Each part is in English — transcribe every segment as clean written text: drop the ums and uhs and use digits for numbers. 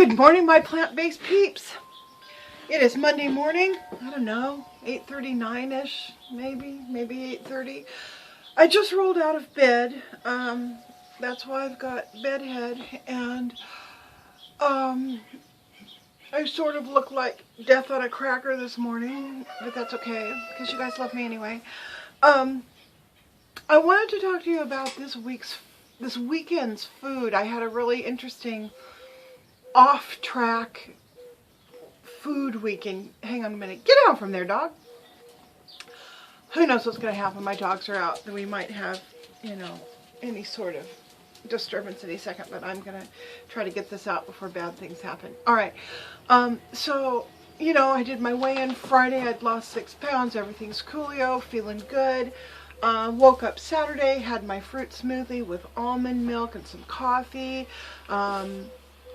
Good morning, my plant-based peeps. It is Monday morning. I don't know, 8:39ish, maybe 8:30. I just rolled out of bed. That's why I've got bedhead, and I sort of look like death on a cracker this morning, but that's okay because you guys love me anyway. I wanted to talk to you about this weekend's food. I had a really interesting off-track food weekend. Hang on a minute. Get down from there, dog. Who knows what's going to happen? My dogs are out. We might have, any sort of disturbance any second, but I'm going to try to get this out before bad things happen. All right. So, I did my weigh-in Friday. I'd lost 6 pounds. Everything's coolio. Feeling good. Woke up Saturday, had my fruit smoothie with almond milk and some coffee.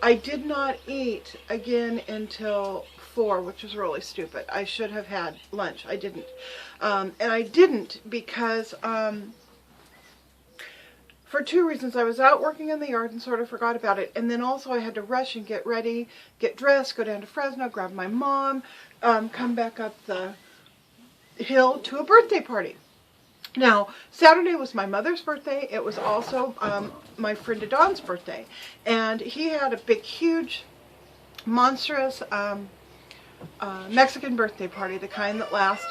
I did not eat again until 4, which was really stupid. I should have had lunch. I didn't. And I didn't because for 2 reasons. I was out working in the yard and sort of forgot about it. And then also I had to rush and get ready, get dressed, go down to Fresno, grab my mom, come back up the hill to a birthday party. Now, Saturday was my mother's birthday. It was also my friend Don's birthday. And he had a big, huge, monstrous Mexican birthday party, the kind that lasts,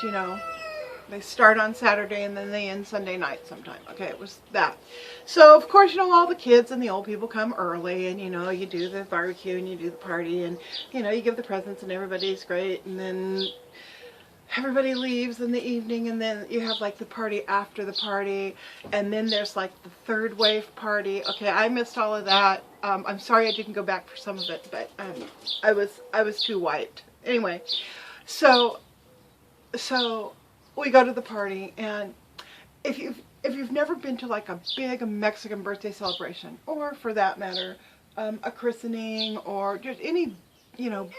they start on Saturday and then they end Sunday night sometime. Okay, it was that. So, of course, all the kids and the old people come early and, you do the barbecue and you do the party and, you give the presents and everybody's great. And then everybody leaves in the evening, and then you have like the party after the party, and then there's like the third wave party. Okay, I missed all of that. I'm sorry I didn't go back for some of it, but I was too wiped. Anyway, so we go to the party, and if you've never been to like a big Mexican birthday celebration, or for that matter, a christening, or just any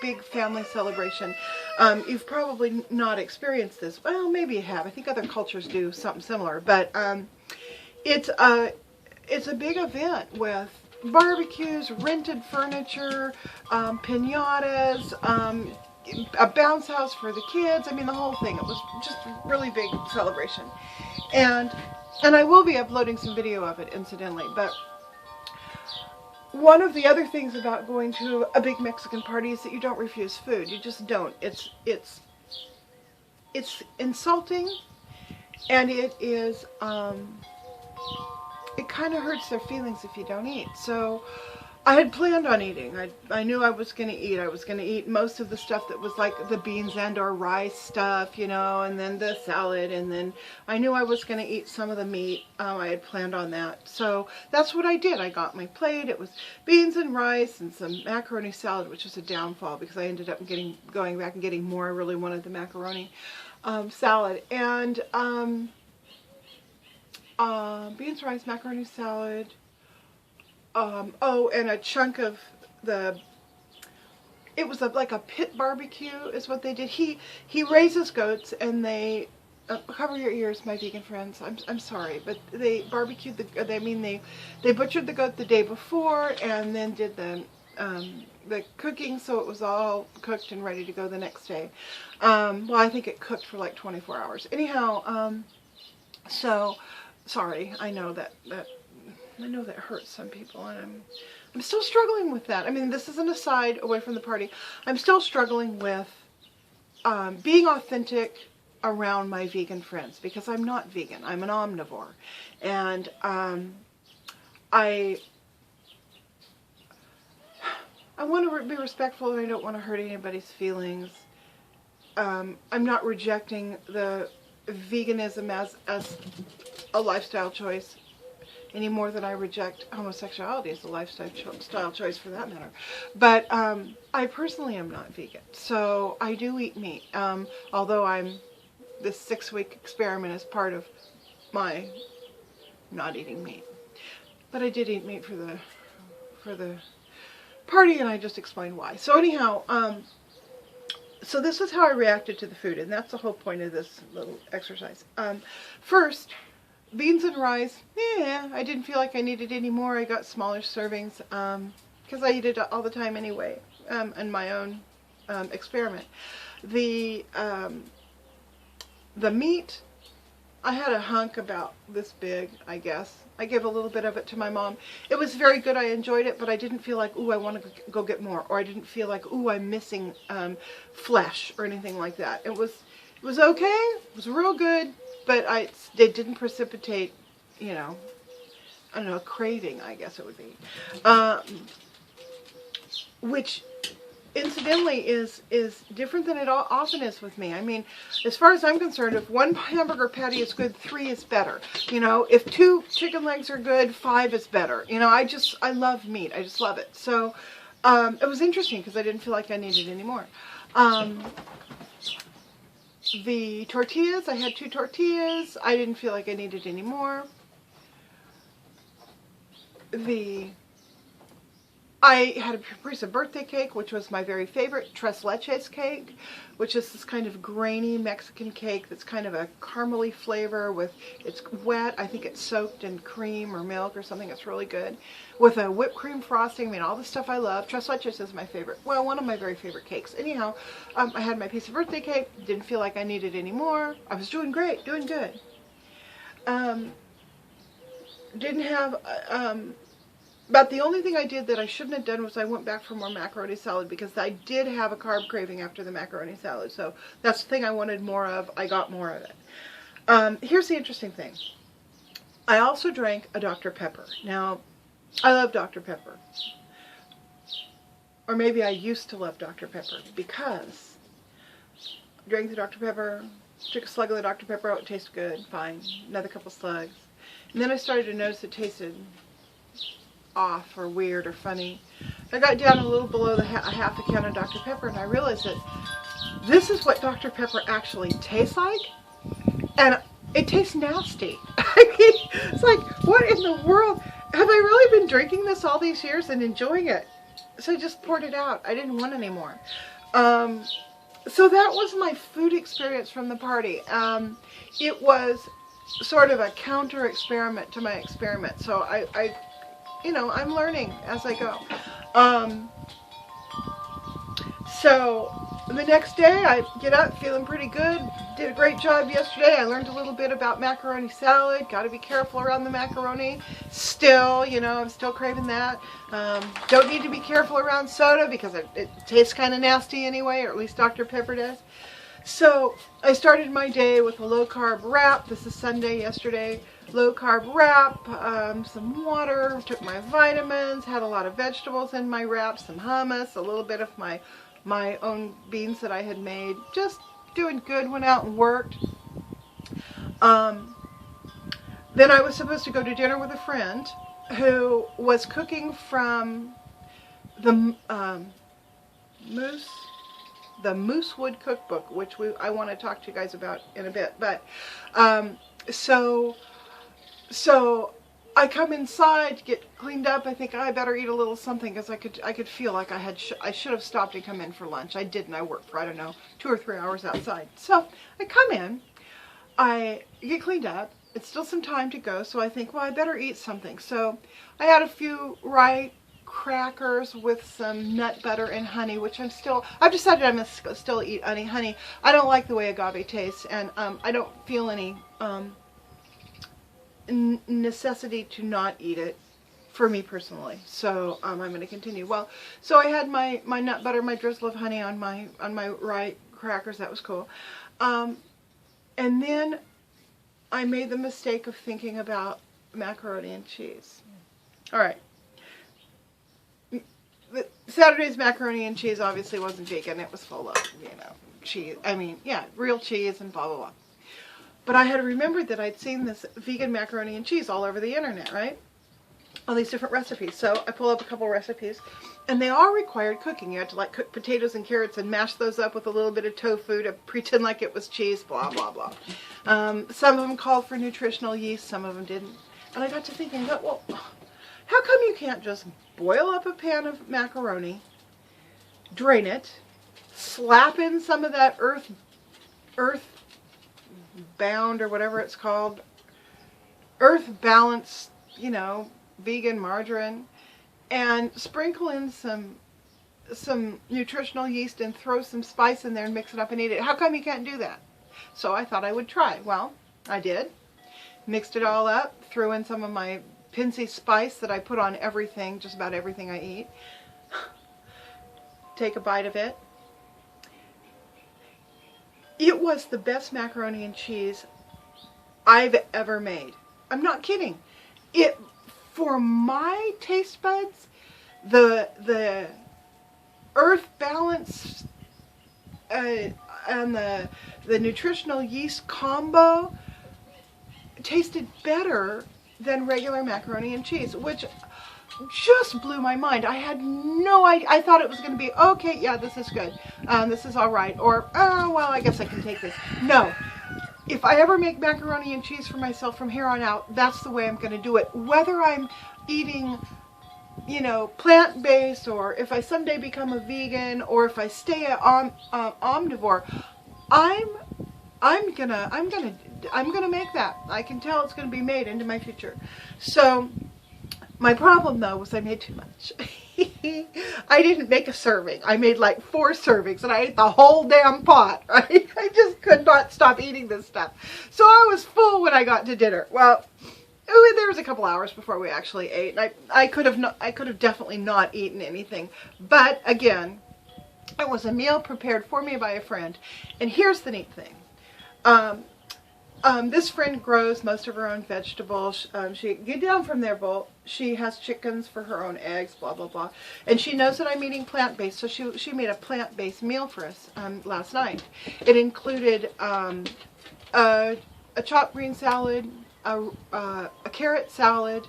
big family celebration, you've probably not experienced this. Well, maybe you have. I think other cultures do something similar, but it's a big event with barbecues, rented furniture, piñatas, a bounce house for the kids. I mean, the whole thing. It was just a really big celebration, and I will be uploading some video of it, incidentally, but one of the other things about going to a big Mexican party is that you don't refuse food. You just don't. It's insulting, and it is it kind of hurts their feelings if you don't eat. So I had planned on eating. I knew I was going to eat. I was going to eat most of the stuff that was like the beans and or rice stuff, and then the salad, and then I knew I was going to eat some of the meat. I had planned on that. So that's what I did. I got my plate. It was beans and rice and some macaroni salad, which was a downfall because I ended up going back and getting more. I really wanted the macaroni salad. And beans, rice, macaroni salad. And a chunk of it was like a pit barbecue is what they did. He raises goats, and they cover your ears, my vegan friends. I'm sorry, but they barbecued they butchered the goat the day before and then did the cooking, so it was all cooked and ready to go the next day. Well, I think it cooked for like 24 hours. Anyhow, so sorry. I know that hurts some people, and I'm still struggling with that. I mean, this is an aside away from the party. I'm still struggling with being authentic around my vegan friends, because I'm not vegan. I'm an omnivore, and I want to be respectful, and I don't want to hurt anybody's feelings. I'm not rejecting the veganism as a lifestyle choice any more than I reject homosexuality as a lifestyle choice, for that matter. But I personally am not vegan, so I do eat meat. Although this 6-week experiment is part of my not eating meat. But I did eat meat for the party, and I just explained why. So anyhow, so this is how I reacted to the food, and that's the whole point of this little exercise. First, beans and rice, I didn't feel like I needed any more. I got smaller servings because I eat it all the time anyway. and my own experiment. The meat, I had a hunk about this big, I guess. I gave a little bit of it to my mom. It was very good. I enjoyed it, but I didn't feel like, ooh, I want to go get more, or I didn't feel like, ooh, I'm missing flesh or anything like that. It was okay. It was real good, but it didn't precipitate, you know, I don't know, a craving, I guess it would be. Which incidentally is different than it often is with me. I mean, as far as I'm concerned, if one hamburger patty is good, 3 is better. You know, if 2 chicken legs are good, 5 is better. You know, I love meat. I just love it. So it was interesting because I didn't feel like I needed any more. The tortillas, I had 2 tortillas. I didn't feel like I needed any more. I had a piece of birthday cake, which was my very favorite, Tres Leche's cake, which is this kind of grainy Mexican cake that's kind of a caramely flavor with, it's wet, I think it's soaked in cream or milk or something, it's really good, with a whipped cream frosting, I mean, all the stuff I love. Tres Leche's is my favorite, well, one of my very favorite cakes. Anyhow, I had my piece of birthday cake, didn't feel like I needed any more. I was doing great, doing good. Didn't have, But the only thing I did that I shouldn't have done was I went back for more macaroni salad, because I did have a carb craving after the macaroni salad. So that's the thing I wanted more of. I got more of it. Here's the interesting thing. I also drank a Dr. Pepper. Now, I love Dr. Pepper. Or maybe I used to love Dr. Pepper, because I drank the Dr. Pepper, took a slug of the Dr. Pepper, oh, it tasted good, fine. Another couple slugs. And then I started to notice it tasted off or weird or funny. I got down a little below a half a can of Dr. Pepper, and I realized that this is what Dr. Pepper actually tastes like, and it tastes nasty. I mean, it's like, what in the world? Have I really been drinking this all these years and enjoying it? So I just poured it out. I didn't want any more. So that was my food experience from the party. It was sort of a counter experiment to my experiment. So I you know, I'm learning as I go. So the next day I get up feeling pretty good. Did a great job yesterday. I learned a little bit about macaroni salad. Got to be careful around the macaroni. Still, you know, I'm still craving that. Don't need to be careful around soda because it tastes kind of nasty anyway, or at least Dr. Pepper does. So I started my day with a low-carb wrap. This is Sunday, yesterday. Low-carb wrap, some water, took my vitamins, had a lot of vegetables in my wrap, some hummus, a little bit of my own beans that I had made. Just doing good, went out and worked. Then I was supposed to go to dinner with a friend who was cooking from the Moosewood Cookbook, which I want to talk to you guys about in a bit. But so I come inside to get cleaned up. I think I better eat a little something, because I could feel like I should have stopped and come in for lunch. I didn't. I worked for, I don't know, 2 or 3 hours outside. So I come in, I get cleaned up. It's still some time to go, so I think, well, I better eat something. So I had a few rye crackers with some nut butter and honey, which I've decided I'm going to still eat honey. I don't like the way agave tastes, and I don't feel any necessity to not eat it, for me personally. So I'm going to continue. Well, so I had my nut butter, my drizzle of honey on my rye crackers. That was cool. And then I made the mistake of thinking about macaroni and cheese. All right. Saturday's macaroni and cheese obviously wasn't vegan. It was full of, you know, cheese. I mean, yeah, real cheese and blah, blah, blah. But I had remembered that I'd seen this vegan macaroni and cheese all over the internet, right? All these different recipes. So I pull up a couple recipes, and they all required cooking. You had to like cook potatoes and carrots and mash those up with a little bit of tofu to pretend like it was cheese, blah, blah, blah. Some of them called for nutritional yeast, some of them didn't. And I got to thinking, well, how come you can't just boil up a pan of macaroni, drain it, slap in some of that earth bound, or whatever it's called, earth balanced, you know, vegan margarine, and sprinkle in some some nutritional yeast and throw some spice in there and mix it up and eat it. How come you can't do that? So I thought I would try. Well, I did. Mixed it all up, threw in some of my Pinsey spice that I put on everything, just about everything I eat. Take a bite of it. It was the best macaroni and cheese I've ever made. I'm not kidding. It, for my taste buds, the earth balance and the nutritional yeast combo tasted better than regular macaroni and cheese, which just blew my mind. I had no idea. I thought it was going to be, okay, yeah, this is good. This is all right. Or, oh, well, I guess I can take this. No. If I ever make macaroni and cheese for myself from here on out, that's the way I'm going to do it. Whether I'm eating, you know, plant-based, or if I someday become a vegan, or if I stay omnivore, I'm gonna make that. I can tell it's gonna be made into my future. So my problem though was I made too much. I didn't make a serving. I made like 4 servings and I ate the whole damn pot, right? I just could not stop eating this stuff. So I was full when I got to dinner. Well, there was a couple hours before we actually ate, and I could have definitely not eaten anything. But again, it was a meal prepared for me by a friend. And here's the neat thing. This friend grows most of her own vegetables. She get down from there, bowl. She has chickens for her own eggs, blah blah blah, and she knows that I'm eating plant-based, so she made a plant-based meal for us last night. It included a chopped green salad, a carrot salad,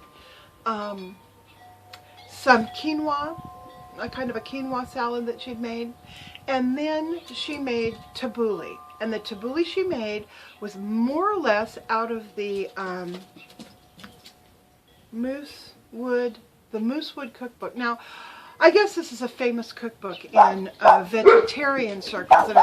some quinoa, a kind of a quinoa salad that she'd made, and then she made tabouli. And the tabouli she made was more or less out of the Moosewood Cookbook. Now, I guess this is a famous cookbook in vegetarian circles, and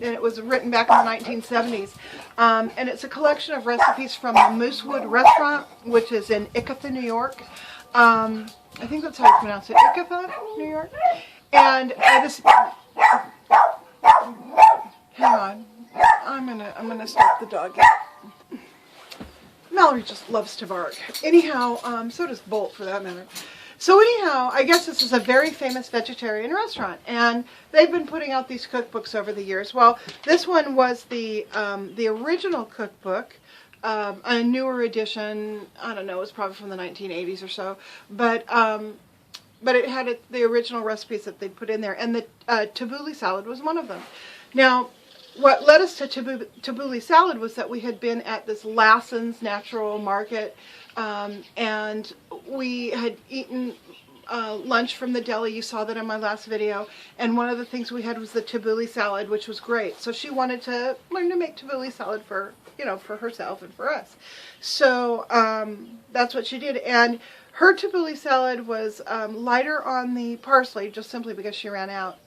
it was written back in the 1970s. And it's a collection of recipes from the Moosewood restaurant, which is in Ithaca, New York. I think that's how you pronounce it, Ithaca, New York. And this. Hang on. I'm gonna stop the dog. Mallory just loves to bark. Anyhow, so does Bolt for that matter. So anyhow, I guess this is a very famous vegetarian restaurant, and they've been putting out these cookbooks over the years. Well, this one was the original cookbook, a newer edition. I don't know, it was probably from the 1980s or so, but it had the original recipes that they put in there, and the tabouli salad was one of them. Now, what led us to tabouli salad was that we had been at this Lassen's Natural Market, and we had eaten lunch from the deli. You saw that in my last video, and one of the things we had was the tabouli salad, which was great. So she wanted to learn to make tabouli salad for herself and for us. So that's what she did, and her tabouli salad was lighter on the parsley, just simply because she ran out.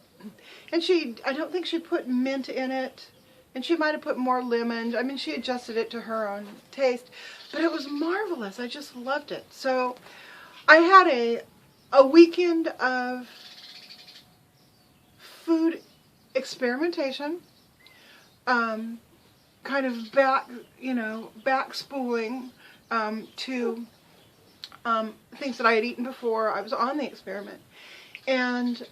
And I don't think she put mint in it, and she might have put more lemon. I mean, she adjusted it to her own taste, but it was marvelous. I just loved it. So I had a weekend of food experimentation, kind of back spooling to things that I had eaten before I was on the experiment, and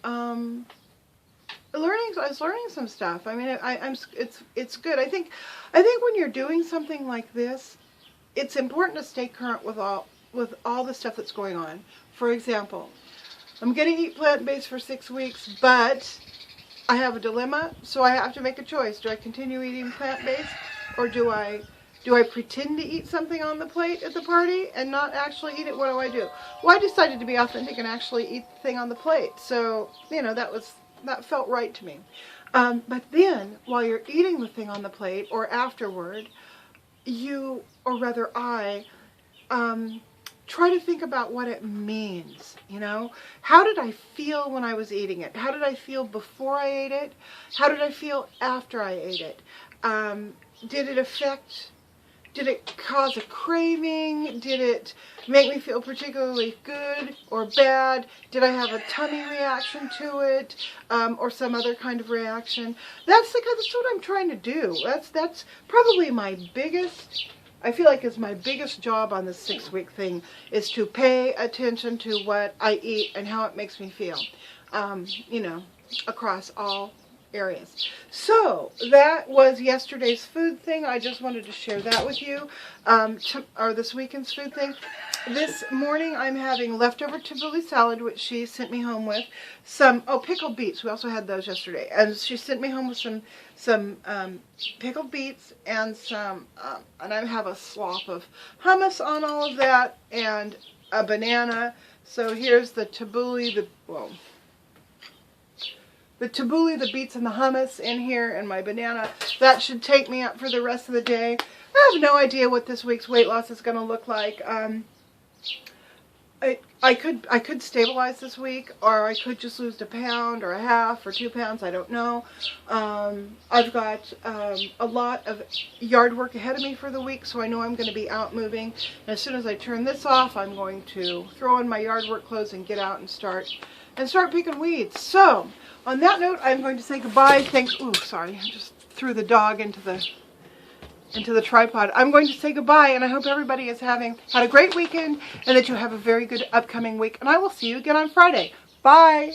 I was learning some stuff. I mean, it's good. I think when you're doing something like this, it's important to stay current with all the stuff that's going on. For example, I'm going to eat plant-based for 6 weeks, but I have a dilemma, so I have to make a choice. Do I continue eating plant-based, or do I pretend to eat something on the plate at the party and not actually eat it? What do I do? Well, I decided to be authentic and actually eat the thing on the plate. So, that felt right to me. But then, while you're eating the thing on the plate, or afterward, I try to think about what it means, How did I feel when I was eating it? How did I feel before I ate it? How did I feel after I ate it? Did Did it cause a craving? Did it make me feel particularly good or bad? Did I have a tummy reaction to it, or some other kind of reaction? That's what I'm trying to do. That's probably my biggest, I feel like is my biggest job on this 6-week thing, is to pay attention to what I eat and how it makes me feel, you know, across all areas. So that was yesterday's food thing. I just wanted to share that with you, or this weekend's food thing. This morning I'm having leftover tabouli salad, which she sent me home with. Some pickled beets. We also had those yesterday, and she sent me home with some pickled beets and some and I have a slop of hummus on all of that and a banana. So here's the tabouli, the tabouli, the beets, and the hummus in here, and my banana. That should take me up for the rest of the day. I have no idea what this week's weight loss is going to look like. I could stabilize this week, or I could just lose a pound or a half or 2 pounds. I don't know. I've got a lot of yard work ahead of me for the week, so I know I'm going to be out moving. And as soon as I turn this off, I'm going to throw on my yard work clothes and get out and start picking weeds. So on that note, I'm going to say goodbye. Thanks. Ooh, sorry, I just threw the dog into the tripod. I'm going to say goodbye, and I hope everybody is had a great weekend, and that you have a very good upcoming week. And I will see you again on Friday. Bye.